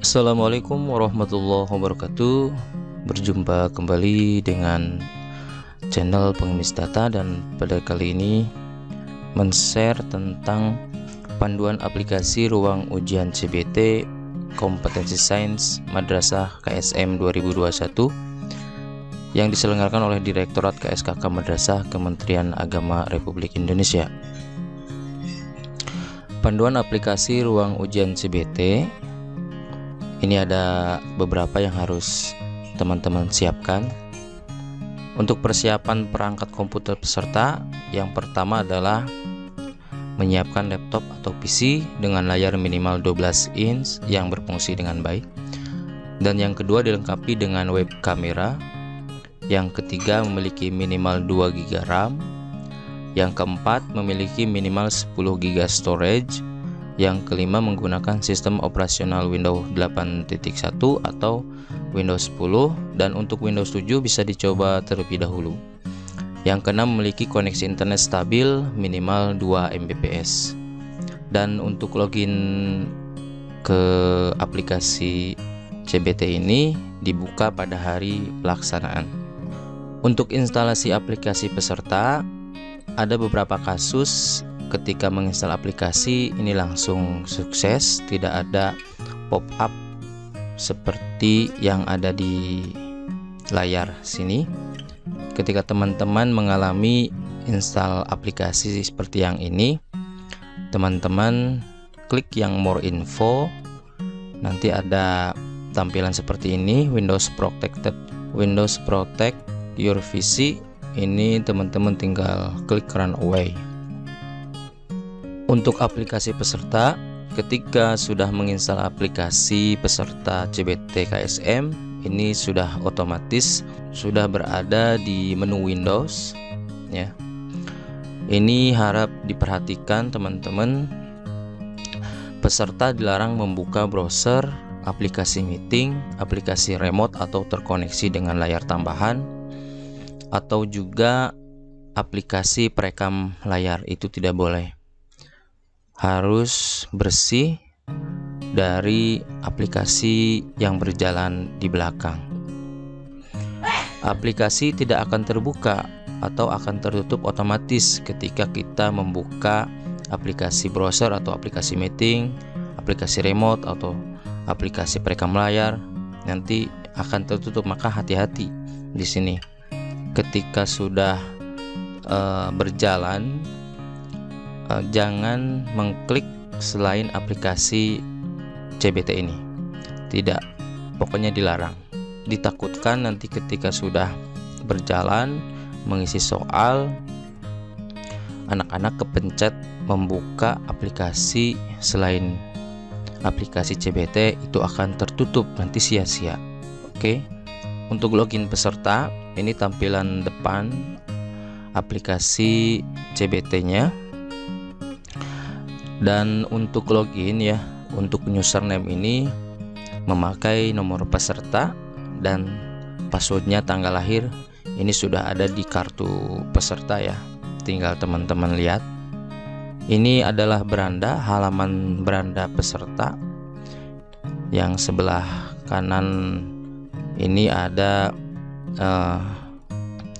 Assalamualaikum warahmatullahi wabarakatuh. Berjumpa kembali dengan channel Pengemis Data, dan pada kali ini men-share tentang panduan aplikasi ruang ujian CBT Kompetensi Sains Madrasah KSM 2021 yang diselenggarakan oleh Direktorat KSKK Madrasah Kementerian Agama Republik Indonesia. Panduan aplikasi ruang ujian CBT ini ada beberapa yang harus teman-teman siapkan. Untuk persiapan perangkat komputer peserta, yang pertama adalah menyiapkan laptop atau PC dengan layar minimal 12 inch yang berfungsi dengan baik. Dan yang kedua dilengkapi dengan web kamera. Yang ketiga memiliki minimal 2 GB RAM. Yang keempat memiliki minimal 10 GB storage. Yang kelima menggunakan sistem operasional Windows 8.1 atau Windows 10, dan untuk Windows 7 bisa dicoba terlebih dahulu. Yang keenam memiliki koneksi internet stabil minimal 2 Mbps. Dan untuk login ke aplikasi CBT ini dibuka pada hari pelaksanaan. Untuk instalasi aplikasi peserta, ada beberapa kasus ketika menginstal aplikasi ini langsung sukses, tidak ada pop-up seperti yang ada di layar sini. Ketika teman-teman mengalami install aplikasi seperti yang ini, teman-teman klik yang more info, nanti ada tampilan seperti ini, Windows Protect your PC. Ini teman-teman tinggal klik run away. Untuk aplikasi peserta, ketika sudah menginstal aplikasi peserta CBT KSM, ini sudah otomatis sudah berada di menu Windows ya. Ini harap diperhatikan teman-teman, peserta dilarang membuka browser, aplikasi meeting, aplikasi remote atau terkoneksi dengan layar tambahan, atau juga aplikasi perekam layar, itu tidak boleh. Harus bersih dari aplikasi yang berjalan di belakang. Aplikasi tidak akan terbuka atau akan tertutup otomatis ketika kita membuka aplikasi browser atau aplikasi meeting, aplikasi remote atau aplikasi perekam layar, nanti akan tertutup. Maka hati-hati di sini. Ketika sudah berjalan, jangan mengklik selain aplikasi CBT ini. Tidak, pokoknya dilarang. Ditakutkan nanti ketika sudah berjalan mengisi soal, anak-anak kepencet membuka aplikasi selain aplikasi CBT, itu akan tertutup, nanti sia-sia. Oke. Untuk login peserta, ini tampilan depan aplikasi CBT-nya. Dan untuk login ya, untuk username ini memakai nomor peserta dan passwordnya tanggal lahir. Ini sudah ada di kartu peserta ya, tinggal teman-teman lihat. Ini adalah beranda, halaman beranda peserta. Yang sebelah kanan ini ada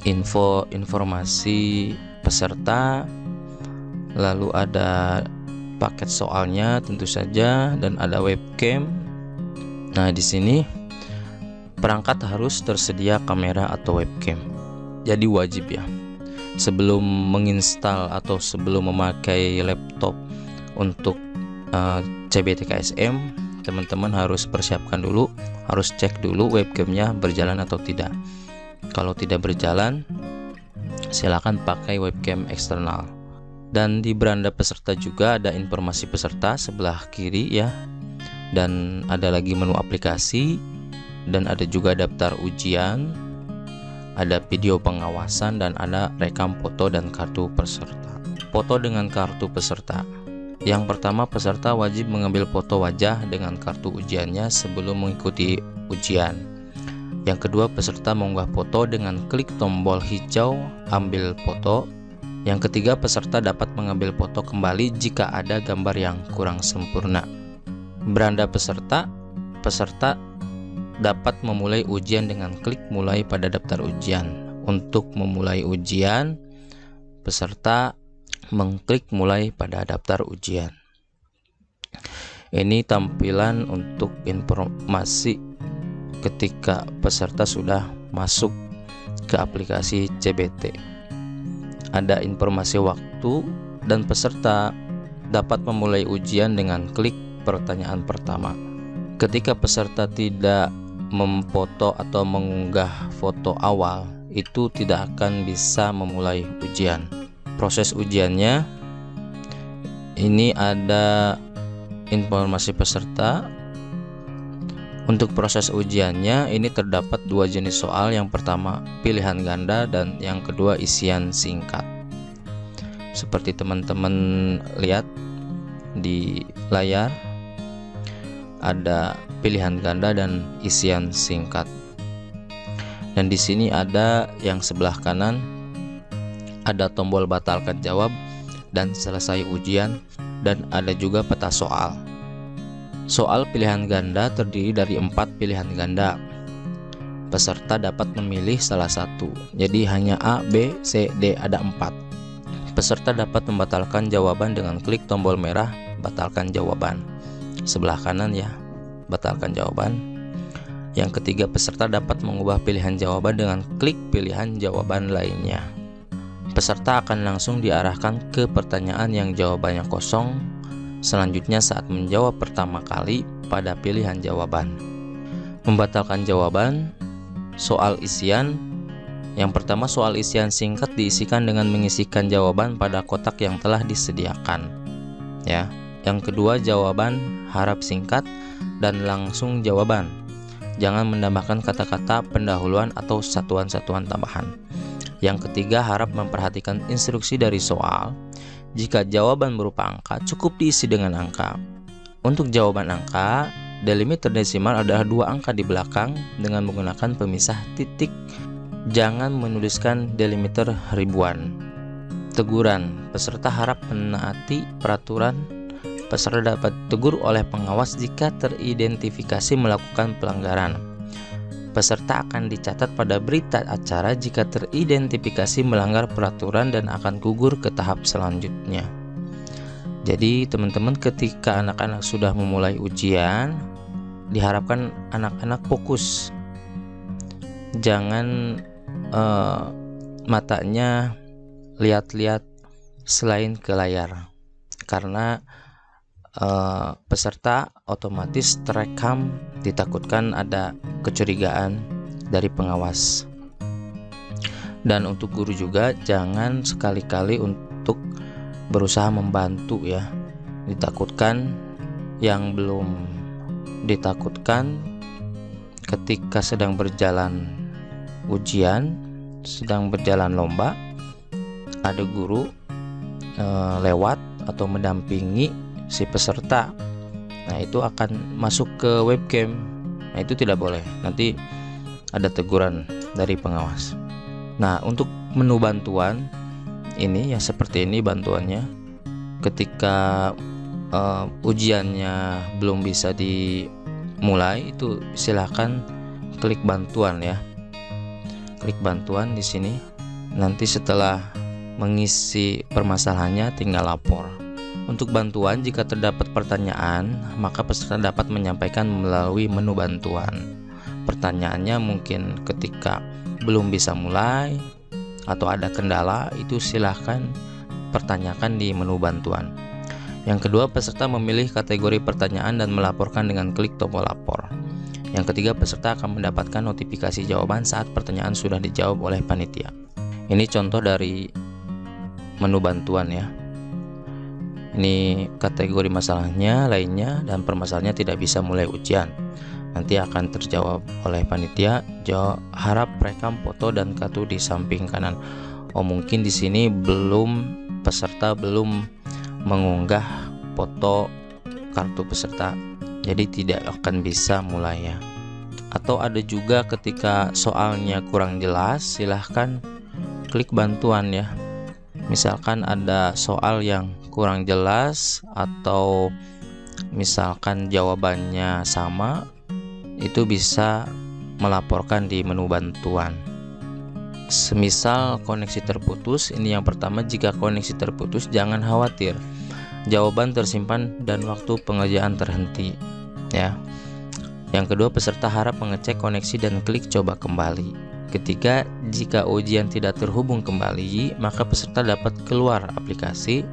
informasi peserta, lalu ada paket soalnya tentu saja, dan ada webcam. Nah, di sini perangkat harus tersedia kamera atau webcam. Jadi wajib ya, sebelum menginstal atau sebelum memakai laptop untuk CBT KSM, teman-teman harus persiapkan dulu, harus cek dulu webcamnya berjalan atau tidak. Kalau tidak berjalan, silakan pakai webcam eksternal. Dan di beranda peserta juga ada informasi peserta sebelah kiri ya, dan ada lagi menu aplikasi, dan ada juga daftar ujian, ada video pengawasan, dan ada rekam foto dan kartu peserta. Foto dengan kartu peserta. Yang pertama, peserta wajib mengambil foto wajah dengan kartu ujiannya sebelum mengikuti ujian. Yang kedua, peserta mengunggah foto dengan klik tombol hijau ambil foto. Yang ketiga, peserta dapat mengambil foto kembali jika ada gambar yang kurang sempurna. Beranda peserta peserta dapat memulai ujian dengan klik mulai pada daftar ujian. Untuk memulai ujian, peserta mengklik mulai pada daftar ujian. Ini tampilan untuk informasi ketika peserta sudah masuk ke aplikasi CBT. Ada informasi waktu dan peserta dapat memulai ujian dengan klik pertanyaan pertama. Ketika peserta tidak memfoto atau mengunggah foto awal, itu tidak akan bisa memulai ujian. Proses ujiannya, ini ada informasi peserta. Untuk proses ujiannya, ini terdapat dua jenis soal. Yang pertama pilihan ganda dan yang kedua isian singkat. Seperti teman-teman lihat di layar, ada pilihan ganda dan isian singkat. Dan di sini ada yang sebelah kanan ada tombol batalkan jawab dan selesai ujian, dan ada juga peta soal. Soal pilihan ganda terdiri dari 4 pilihan ganda. Peserta dapat memilih salah satu. Jadi hanya A, B, C, D, ada 4. Peserta dapat membatalkan jawaban dengan klik tombol merah batalkan jawaban. Sebelah kanan ya, batalkan jawaban. Yang ketiga, peserta dapat mengubah pilihan jawaban dengan klik pilihan jawaban lainnya. Peserta akan langsung diarahkan ke pertanyaan yang jawabannya kosong selanjutnya saat menjawab pertama kali pada pilihan jawaban. Membatalkan jawaban, soal isian. Yang pertama, soal isian singkat diisikan dengan mengisikan jawaban pada kotak yang telah disediakan. Ya. Yang kedua, jawaban harap singkat dan langsung jawaban. Jangan menambahkan kata-kata pendahuluan atau satuan-satuan tambahan. Yang ketiga, harap memperhatikan instruksi dari soal. Jika jawaban berupa angka, cukup diisi dengan angka. Untuk jawaban angka, delimiter desimal adalah 2 angka di belakang dengan menggunakan pemisah titik. Jangan menuliskan delimiter ribuan. Teguran, peserta harap menaati peraturan. Peserta dapat ditegur oleh pengawas jika teridentifikasi melakukan pelanggaran. Peserta akan dicatat pada berita acara jika teridentifikasi melanggar peraturan dan akan gugur ke tahap selanjutnya. Jadi teman-teman, ketika anak-anak sudah memulai ujian, diharapkan anak-anak fokus. Jangan matanya lihat-lihat selain ke layar, karena peserta otomatis terekam, ditakutkan ada kecurigaan dari pengawas. Dan untuk guru juga jangan sekali-kali untuk berusaha membantu ya, ditakutkan. Yang belum ditakutkan, ketika sedang berjalan ujian, sedang berjalan lomba, ada guru lewat atau mendampingi si peserta, nah itu akan masuk ke webcam. Nah itu tidak boleh, nanti ada teguran dari pengawas. Nah untuk menu bantuan ini ya seperti ini bantuannya. Ketika ujiannya belum bisa dimulai, itu silahkan klik bantuan ya, klik bantuan di sini. Nanti setelah mengisi permasalahannya tinggal lapor. Untuk bantuan, jika terdapat pertanyaan, maka peserta dapat menyampaikan melalui menu bantuan. Pertanyaannya mungkin ketika belum bisa mulai atau ada kendala, itu silahkan pertanyakan di menu bantuan. Yang kedua, peserta memilih kategori pertanyaan dan melaporkan dengan klik tombol lapor. Yang ketiga, peserta akan mendapatkan notifikasi jawaban saat pertanyaan sudah dijawab oleh panitia. Ini contoh dari menu bantuan ya. Ini kategori masalahnya lainnya dan permasalahannya tidak bisa mulai ujian. Nanti akan terjawab oleh panitia. Harap rekam foto dan kartu di samping kanan. Oh mungkin di sini peserta belum mengunggah foto kartu peserta, jadi tidak akan bisa mulai ya. Atau ada juga ketika soalnya kurang jelas, silahkan klik bantuan ya. Misalkan ada soal yang kurang jelas atau misalkan jawabannya sama, itu bisa melaporkan di menu bantuan. Semisal koneksi terputus, ini yang pertama, jika koneksi terputus jangan khawatir, jawaban tersimpan dan waktu pengerjaan terhenti ya. Yang kedua, peserta harap mengecek koneksi dan klik coba kembali. Ketiga, jika ujian tidak terhubung kembali, maka peserta dapat keluar aplikasi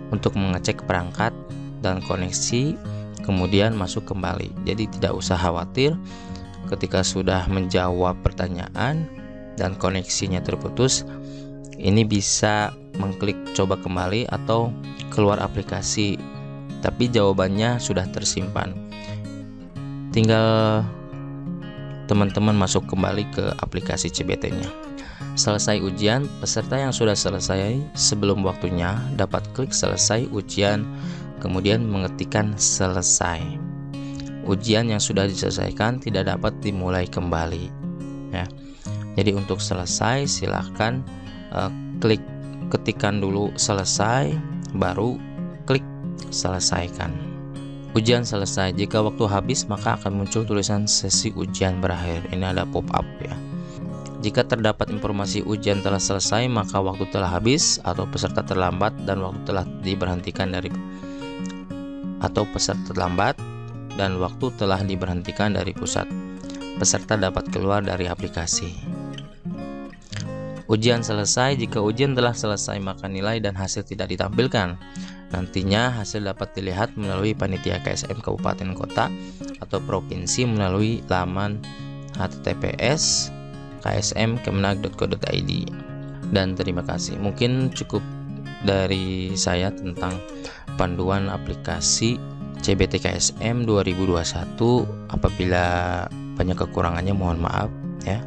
untuk mengecek perangkat dan koneksi, kemudian masuk kembali. Jadi tidak usah khawatir ketika sudah menjawab pertanyaan dan koneksinya terputus, ini bisa mengklik coba kembali atau keluar aplikasi, tapi jawabannya sudah tersimpan. Tinggal teman-teman masuk kembali ke aplikasi CBT-nya. Selesai ujian, peserta yang sudah selesai sebelum waktunya dapat klik selesai ujian, kemudian mengetikkan selesai. Ujian yang sudah diselesaikan tidak dapat dimulai kembali ya. Jadi untuk selesai silahkan ketikkan dulu selesai, baru klik selesaikan. Ujian selesai. Jika waktu habis, maka akan muncul tulisan sesi ujian berakhir. Ini ada pop-up ya. Jika terdapat informasi ujian telah selesai, maka waktu telah habis atau peserta terlambat dan waktu telah diberhentikan dari pusat. Peserta dapat keluar dari aplikasi. Ujian selesai. Jika ujian telah selesai, maka nilai dan hasil tidak ditampilkan. Nantinya hasil dapat dilihat melalui panitia KSM Kabupaten Kota atau provinsi melalui laman https://ksm.kemenag.go.id. Dan terima kasih. Mungkin cukup dari saya tentang panduan aplikasi CBT KSM 2021. Apabila banyak kekurangannya mohon maaf ya.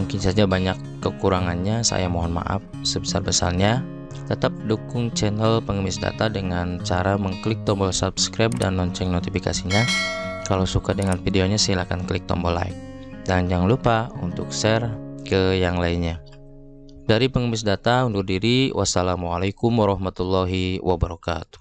Mungkin saja banyak kekurangannya, saya mohon maaf sebesar-besarnya. Tetap dukung channel Pengemis Data dengan cara mengklik tombol subscribe dan lonceng notifikasinya. Kalau suka dengan videonya silahkan klik tombol like. Dan jangan lupa untuk share ke yang lainnya. Dari Pengemis Data undur diri. Wassalamualaikum warahmatullahi wabarakatuh.